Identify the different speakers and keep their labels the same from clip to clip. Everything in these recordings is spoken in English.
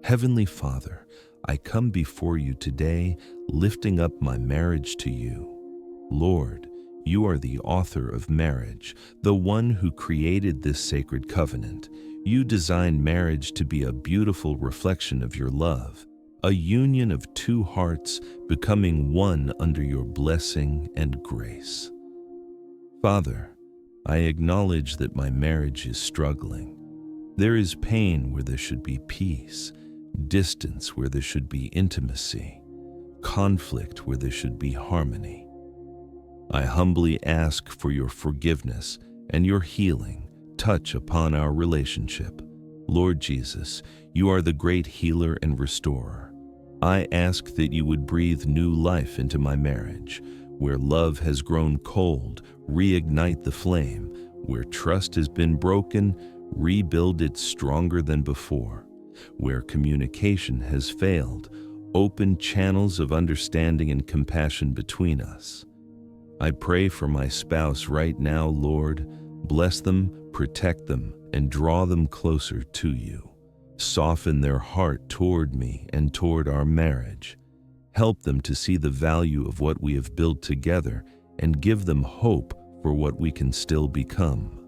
Speaker 1: Heavenly Father, I come before you today, lifting up my marriage to you. Lord, you are the author of marriage, the one who created this sacred covenant. You designed marriage to be a beautiful reflection of your love, a union of two hearts becoming one under your blessing and grace. Father, I acknowledge that my marriage is struggling. There is pain where there should be peace, distance where there should be intimacy, conflict where there should be harmony. I humbly ask for your forgiveness and your healing touch upon our relationship. Lord Jesus, you are the great healer and restorer. I ask that you would breathe new life into my marriage. Where love has grown cold, reignite the flame. Where trust has been broken, rebuild it stronger than before. Where communication has failed, open channels of understanding and compassion between us. I pray for my spouse right now, Lord. Bless them, protect them, and draw them closer to you. Soften their heart toward me and toward our marriage. Help them to see the value of what we have built together and give them hope for what we can still become.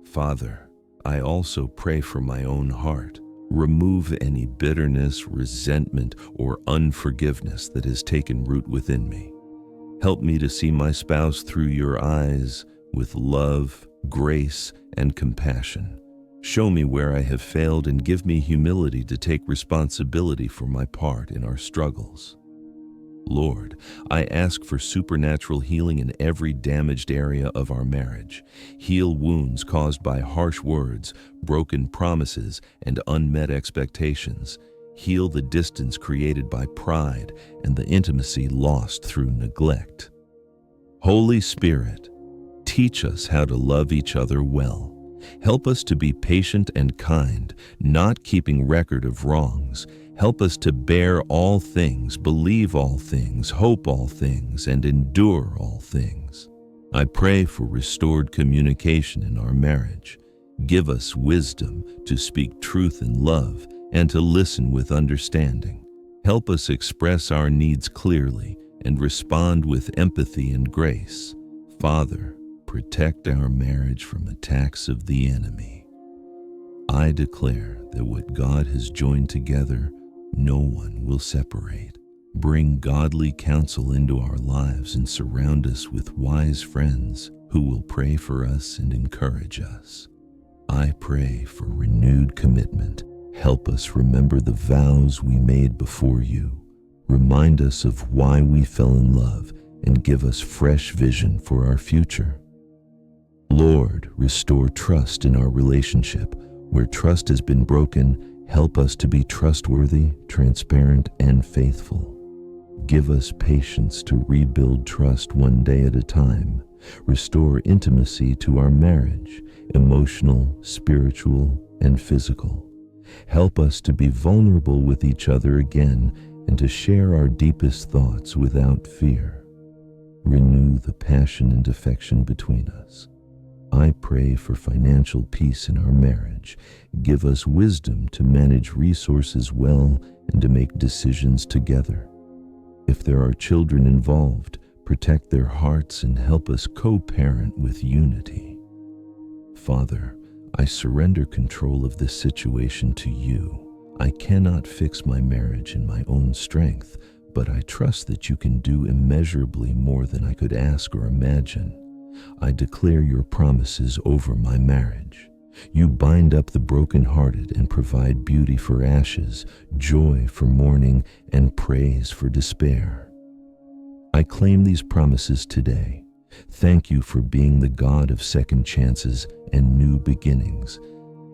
Speaker 1: Father, I also pray for my own heart. Remove any bitterness, resentment, or unforgiveness that has taken root within me. Help me to see my spouse through your eyes with love, grace, and compassion. Show me where I have failed and give me humility to take responsibility for my part in our struggles. Lord, I ask for supernatural healing in every damaged area of our marriage. Heal wounds caused by harsh words, broken promises, and unmet expectations. Heal the distance created by pride and the intimacy lost through neglect. Holy Spirit, teach us how to love each other well. Help us to be patient and kind, not keeping record of wrongs. Help us to bear all things, believe all things, hope all things, and endure all things. I pray for restored communication in our marriage. Give us wisdom to speak truth in love and to listen with understanding. Help us express our needs clearly and respond with empathy and grace. Father, protect our marriage from attacks of the enemy. I declare that what God has joined together, no one will separate. Bring godly counsel into our lives and surround us with wise friends who will pray for us and encourage us. I pray for renewed commitment. Help us remember the vows we made before you. Remind us of why we fell in love and give us fresh vision for our future. Lord, restore trust in our relationship. Where trust has been broken, help us to be trustworthy, transparent, and faithful. Give us patience to rebuild trust one day at a time. Restore intimacy to our marriage, emotional, spiritual, and physical. Help us to be vulnerable with each other again and to share our deepest thoughts without fear. Renew the passion and affection between us. I pray for financial peace in our marriage. Give us wisdom to manage resources well and to make decisions together. If there are children involved, protect their hearts and help us co-parent with unity. Father, I surrender control of this situation to you. I cannot fix my marriage in my own strength, but I trust that you can do immeasurably more than I could ask or imagine. I declare your promises over my marriage. You bind up the brokenhearted and provide beauty for ashes, joy for mourning, and praise for despair. I claim these promises today. Thank you for being the God of second chances and new beginnings.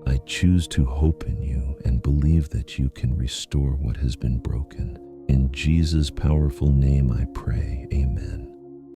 Speaker 1: I choose to hope in you and believe that you can restore what has been broken. In Jesus' powerful name I pray, amen.